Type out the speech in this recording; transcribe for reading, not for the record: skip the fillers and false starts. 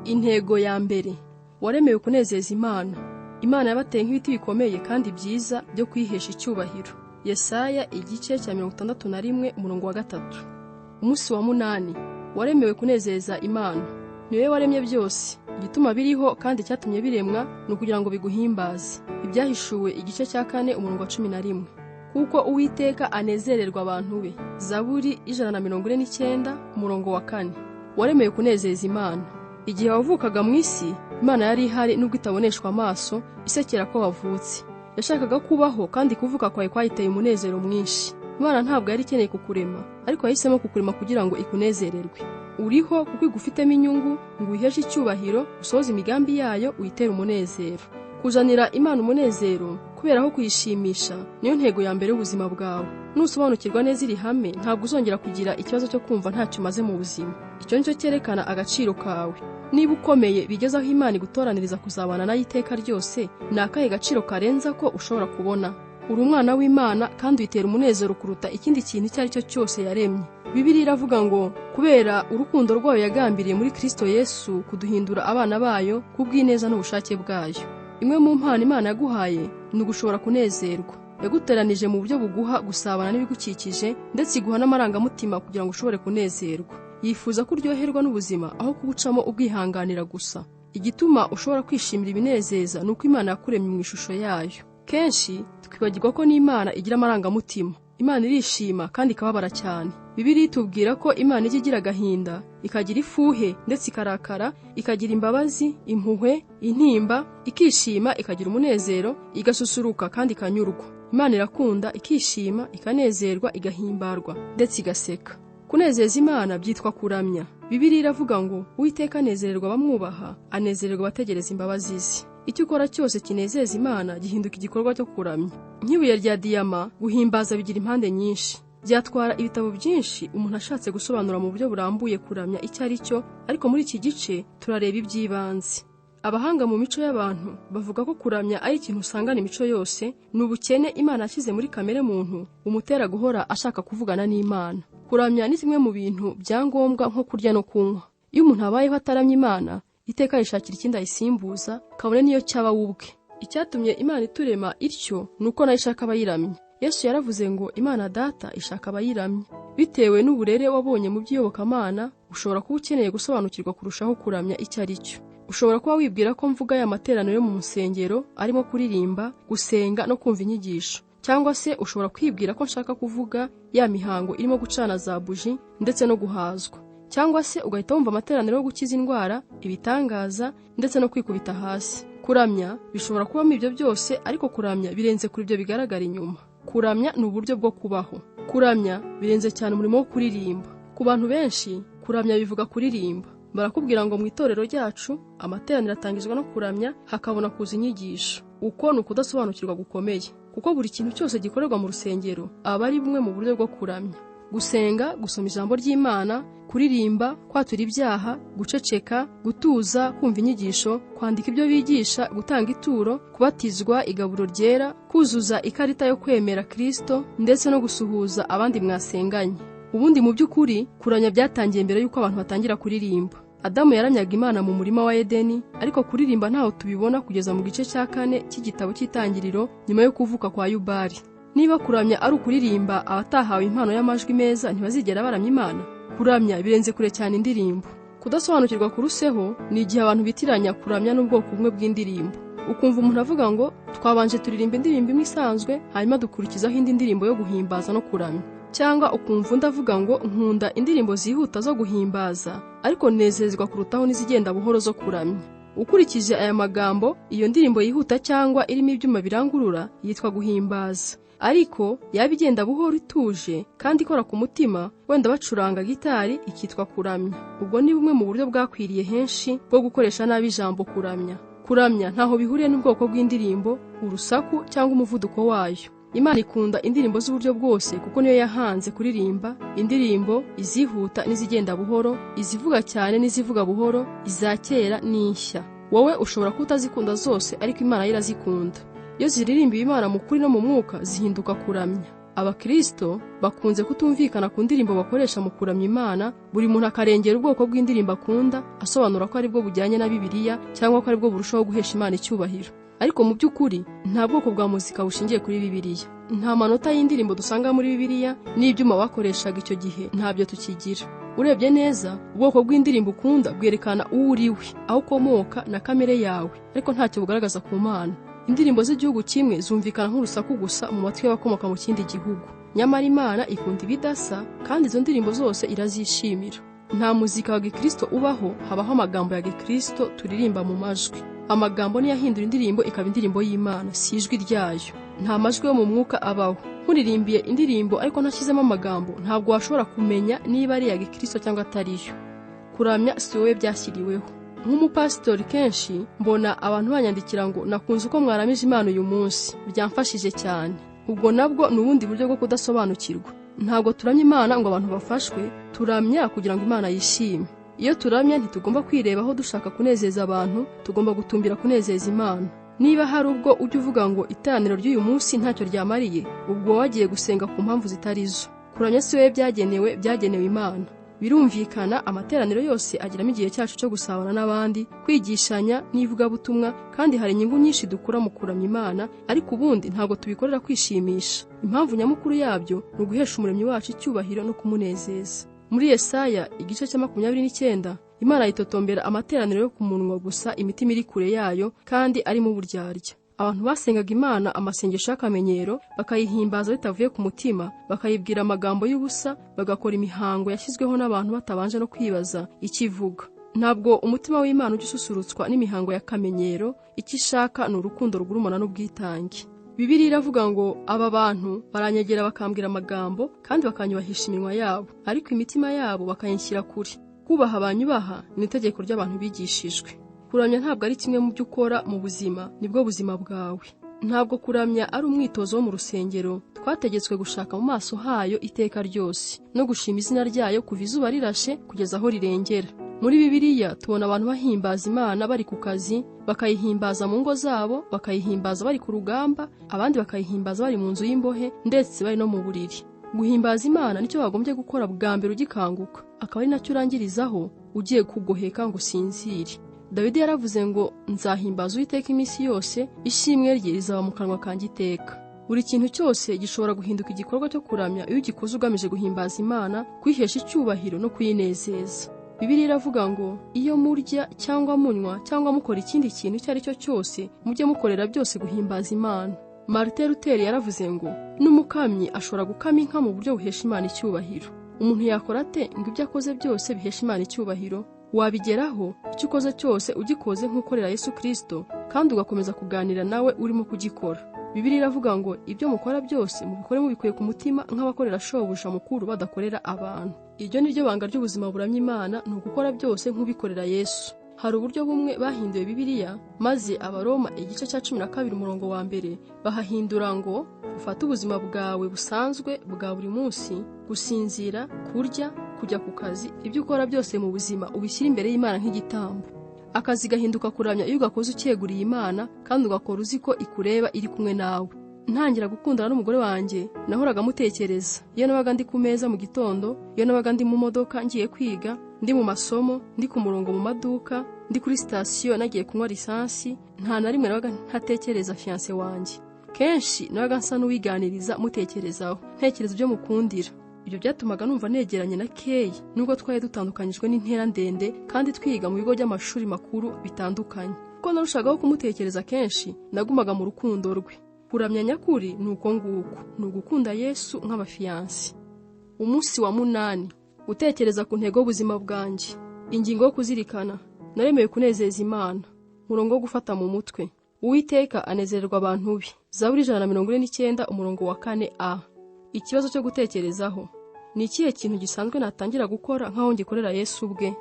Intego ya mbere, waremewe kunezeza Imana. Imana yabateye nk'ibiti bikomeye kandi byiza byo kwihesha icyubahiro. Yesaya igice cya 61 umurongo wa 3. Umunsi wa 8, waremewe kunezeza Imana. Niwe waremye byose, igituma biriho kandi cyatumye biremwa no kugira ngo biguhimbaze. Ibyahishuwe igice cya 4 umurongo wa 11. Kuko Uwiteka anezererwa abantu be. Zaburi 149 umurongo wa 4. Waremewe kunezeza Imana. Igihe wavukaga mu isi, Imana yari ihari nubwo itaboneshwa amaso, isekera ko wavutse. Yashakaga kubaho kandi kuvuka kwawe kwayiteye umunezero mwinshi. Imana ntabwo yari ikeneye kukurema, ariko yahisemo kukurema kugira ngo ikunezererwe. Uriho kuko igufitemo inyungu ngo uyiheshe icyubahiro, usohoze imigambi yayo, uyitere umunezero. Kuzanira Imana umunezero kubera aho kuyishimisha niyo ntego ya mbere y'ubuzima bwawe. Nusobanukirwa neza iri hame, ntabwo uzongera kugira ikibazo cyo kumva ntacyo umaze mu buzima. Icyo nicyo cyerekana agaciro kawe. Niba ukomeye bigezaho Imana igutoraniriza kuzabana nayo iteka ryose, ni akahe gaciro karenza ko ushobora kubona? Uri umwana w'Imana kandi uyitera umunezero kuruta ikindi kintu icyo ari cyo cyose yaremye. Bibiliya iravuga ngo kubera urukundo rwayo yagambiriye muri Kristo Yesu kuduhindura abana bayo kubw'ineza n'ubushake bwayo. Imwe mu mpano Imana yaguhaye ni ugushobora kunezerwa. Yaguteranije mu buryo buguha gusabana n'ibigukikije ndetse iguha n'amarangamutima kugira ngo ushobore kunezerwa. Yifuza ko uryoherwa n'ubuzima aho kubucamo ubwihanganira gusa. Igituma ushobora kwishimira ibinezeza nuko Imana yakuremye mu ishusho yayo. Kenshi twibagirwa ko n'Imana igira amarangamutima. Imana irishima kandi ikababara cyane. Bibiliya itubwira ko Imana ijya igira agahinda, ikagira ifuhe ndetse ikarakara, ikagira imbabazi, impuhwe, intimba, ikishima, ikagira umunezero, igasusuruka kandi ikanyurwa. Imana irakunda, ikishima, ikanezerwa, igahimbarwa ndetse igaseka. Kunezeza Imana byitwa kuramya. Bibiliya iravuga ngo Uwiteka anezererwa abamwubaha, anezererwa abategereza imbabazi ze. Icyo ukora cyose kinezeza Imana gihinduka igikorwa cyo kuramya. Nk'ibuye rya diyama, guhimbaza bigira impande nyinshi. Byatwara ibitabo byinshi umuntu ashatse gusobanura mu buryo burambuye kuramya icyo ari cyo, ariko muri iki gice turareba iby'ibanze. Abahanga mu mico y'abantu bavuga ko kuramya ari ikintu usangana imico yose, n'ubukene Imana yashyize muri kamere muntu umutera guhora ashaka kuvugana n'Imana. Kuramya ni kimwe mu bintu byangombwa nko kurya no kunywa. Iyo umuntu abayeho ataramya Imana, iteka yishakira ikindi ayisimbuza, kabone niyo cyaba ubwe. Icyatumye Imana iturema ityo nuko nayo ishaka abayiramya. Yesu yaravuze ngo Imana Data ishaka abayiramya. Bitewe n'uburere wabonye mu by'iyobokamana, ushobora kuba ukeneye gusobanukirwa kurushaho kuramya icyo ari cyo. Ushobora kuba wibwira ko mvuga ya materaniro yo mu musengero arimo kuririmba, gusenga no kumva inyigisho. Cyangwa se ushobora kwibwira ko nshaka kuvuga ya mihango irimo gucana za buji ndetse no guhazwa. Cyangwa se ugahita wumva amateraniro yo gukiza indwara, ibitangaza ndetse no kwikubita hasi. Kuramya bishobora kubamo ibyo byose, ariko kuramya birenze kuri ibyo bigaragara inyuma. Kuramya ni uburyo bwo kubaho. Kuramya birenze cyane umurimo wo kuririmba. Ku bantu benshi, kuramya bivuga kuririmba. Barakubwira ngo mu itorero ryacu amateraniro atangizwa no kuramya, hakabona kuza inyigisho. Uko ni ukudasobanukirwa gukomeye, kuko buri kintu cyose gikorerwa mu rusengero aba ari bumwe mu buryo bwo kuramya. Gusenga, gusoma ijambo ry'Imana, kuririmba, kwatura ibyaha, guceceka, gutuza, kumva inyigisho, kwandika ibyo bigisha, gutanga ituro, kubatizwa, igaburo ryera, kuzuza ikarita yo kwemera Kristo ndetse no gusuhuza abandi mwasenganye. Ubundi mu by'ukuri kuramya byatangiye mbere y'uko abantu batangira kuririmba. Adamu yaramyaga Imana mu murima wa Edeni, ariko kuririmba ntaho tubibona kugeza mu gice cya 4 cy'igitabo cy'Itangiriro nyuma yo kuvuka kwa Yubali. Niba kuramya ari ukuririmba, abatahawe impano y'amajwi meza ntibazigera baramya Imana. Kuramya birenze kure cyane indirimbo. Kudasobanukirwa kuruseho ni igihe abantu bitiranya kuramya n'ubwoko bumwe bw'indirimbo. Ukumva umuntu avuga ngo twabanje turirimba indirimbo imwe isanzwe, hanyuma dukurikizaho indi ndirimbo yo guhimbaza no kuramya. Cyangwa ukumva undi avuga ngo nkunda indirimbo zihuta zo guhimbaza, ariko nezezwa kurutaho n'izigenda buhoro zo kuramya. Ukurikije aya magambo, iyo ndirimbo yihuta cyangwa irimo ibyuma birangurura yitwa guhimbaza. Ariko yaba igenda buhoro ituje kandi ikora ku mutima, wenda bacuranga gitari, ikitwa kuramya. Ubwo ni bumwe mu buryo bwakwiriye henshi bwo gukoresha nabi ijambo kuramya. Kuramya ntaho bihuriye n'ubwoko bw'indirimbo, urusaku cyangwa umuvuduko wayo. Imana ikunda indirimbo z'uburyo bwose kuko niyo yahanze kuririmba indirimbo izihuta n'izigenda buhoro, izivuga cyane n'izivuga buhoro, iza kera n'inshya. Wowe ushobora kutazikunda zose, ariko Imana irazikunda. Iyo ziririmba Imana mu kuri no mu mwuka zihinduka kuramya. Abakristo bakunze kutumvikana ku ndirimbo bakoresha mu kuramya Imana, buri muntu akarengera ubwoko bw'indirimbo akunda, asobanura ko ari bwo bujyanye na Bibiliya cyangwa ko ari bwo burushaho guhesha Imana icyubahiro. Ariko mu by'ukuri nta bwoko bwa muzika bushingiye kuri Bibiliya. Nta manota y'indirimbo dusanga muri Bibiliya, n'ibyuma bakoreshaga icyo gihe ntabyo tukigira. Urebye neza, ubwoko bw'indirimbo ukunda bwerekana uwo uriwe, aho ukomoka na kamere yawe, ariko ntacyo bugaragaza ku Mana. Indirimbo z'igihugu kimwe zumvikana nk'urusaku gusa mu matwi y'abakomoka mu kindi gihugu. Nyamara Imana ikunda ibidasa, kandi izo ndirimbo zose irazishimira. Nta muzika wa Gikristo ubaho, habaho amagambo ya Gikristo turirimba mu majwi. Amagambo niyo ahindura indirimbo ikaba indirimbo y'Imana, si ijwi ryayo. Nta majwi yo mu mwuka abaho. Nkuririmbiye indirimbo ariko ntashyizemo amagambo, ntabwo washobora kumenya niba ari iya Gikristo cyangwa atariyo. Kuramya si wowe byashyiriweho. Nk'umupasitori kenshi mbona abantu banyandikira ngo nakunze uko mwaramije Imana uyu munsi, byamfashije cyane. Ubwo nabwo ni ubundi buryo bwo kudasobanukirwa. Ntabwo turamya Imana ngo abantu bafashwe, turamya kugira ngo Imana yishime. Iyo turamya ntitugomba kwirebaho dushaka kunezeza abantu, tugomba gutumbira kunezeza Imana. Niba hari ubwo ujya uvuga ngo iteraniro ry'uyu munsi ntacyo ryamariye, ubwo wagiye gusenga ku mpamvu zitari zo. Kuramya si wowe byagenewe Imana. Birumvikana amateraniro yose agiramo igihe cyacu cyo gusabana n'abandi, kwigishanya n'ivugabutumwa, kandi hari inyungu nyinshi dukura mu kuramya Imana, ariko ubundi ntabwo tubikorera kwishimisha. Impamvu nyamukuru yabyo ni uguhesha Umuremyi wacu icyubahiro no kumunezeza. Muri Yesaya igice cya 29, Imana yitotombera amateraniro yo ku munwa gusa, imitima iri kure yayo kandi ari mu buryarya. Abantu basengaga Imana amasengesho y'akamenyero, bakayihimbaza bitavuye ku mutima, bakayibwira amagambo y'ubusa, bagakora imihango yashyizweho n'abantu batabanje no kwibaza ikivuga. Ntabwo umutima w'Imana ujya ususurutswa n'imihango y'akamenyero, icyo ishaka ni urukundo rugurumana n'ubwitange. Bibiliya iravuga ngo aba bantu baranyegera bakambwira amagambo kandi bakanyubahisha iminwa yabo, ariko imitima yabo bakayinshyira kure. Kubaha abanyubaha ni itegeko ry'abantu bigishijwe. Kuramya ntabwo ari kimwe mu byo ukora mu buzima, nibwo buzima bwawe. Ntabwo kuramya ari umwitozo wo mu rusengero, twategetswe gushaka mu maso hayo iteka ryose, no gushima izina ryayo kuva izuba rirashe kugeza aho rirengera. Muri Bibiliya tubona abantu bahimbaza Imana bari ku kazi, bakayihimbaza mu ngo zabo, bakayihimbaza bari ku rugamba, abandi bakayihimbaza bari mu nzu y'imbohe, ndetse bari no mu buriri. Guhimbaza Imana nicyo wagombye gukora bwa mbere ugikanguka, akaba ari nacyo urangirizaho ugiye kugoheka ngo usinzire. Dawidi yaravuze ngo nzahimbaza Uwiteka iminsi yose, ishimwe rye rizaba mu kanwa kanjye iteka. Buri kintu cyose gishobora guhinduka igikorwa cyo kuramya iyo ugikoze ugamije guhimbaza Imana, kwihesha icyubahiro no kuyinezeza. Bibiliya iravuga ngo iyo murya cyangwa munywa cyangwa mukora ikindi kintu icyo ari cyo cyose, mujye mukorera byose guhimbaza Imana. Martin Luther yaravuze ngo n'umukamyi ashobora gukama inka mu buryo buhesha Imana icyubahiro. Umuntu yakora ate ngo ibyo akoze byose bihesha Imana icyubahiro? Wabigeraho icyo ukoze cyose ugikoze nk'ukorera Yesu Kristo, kandi ugakomeza kuganira nawe urimo kugikora. Bibiliya iravuga ngo ibyo mukora byose mubikore mubikuye ku mutima nk'abakorera shobuja mukuru badakorera abantu. Iryo ni ryo banga ry'ubuzima buramya Imana, ni ugukora byose nk'ubikorera Yesu. Hari uburyo bumwe bahinduye Bibiliya, maze Abaroma igice cya 12 umurongo wa 1 bahahindura ngo ufate ubuzima bwawe busanzwe bwa buri munsi, gusinzira, kurya, kujya ku kazi, ibyo ukora byose mu buzima ubishyira imbere y'Imana nk'igitambo. Akazi gahinduka kuramya iyo ugakoze ukeguriye Imana, kandi ugakora uzi ko ikureba iri kumwe nawe. Ntangira gukundana n'umugore wanjye, nahoraga mutekereza iyo nabaga ndi ku meza mu gitondo, iyo nabaga ndi mu modoka ngiye kwiga, ndi mu masomo, ndi ku murongo mu maduka, ndi kuri sitasiyo nagiye kunywa lisansi, nta na rimwe nabaga ntatekereza fiancé wanjye. Kenshi nabaga nsa n'uwiganiriza mutekerezaho, ntekereza ibyo mukundira. Ibyo byatumaga numva negeranye na Kay, nubwo twari dutandukanyijwe n'intera ndende kandi twiga mu bigo by'amashuri makuru bitandukanye. Kuko narushagaho kumutekereza kenshi, nagumaga mu rukundo rwe. Kuramya nyakuri ni uko nguko, ni ugukunda Yesu nk'abafiancé. Umunsi wa 8, gutekereza ku ntego y'ubuzima bwanjye. Ingingo yo kuzirikana, naremewe kunezeza Imana. Murongo wo gufata mu mutwe, Uwiteka anezererwa abantu be. Zaburi 149 umurongo wa 4a. Ikibazo cyo gutekerezaho, ni ikihe kintu gisanzwe natangira gukora nkaho ngikorera Yesu ubwe?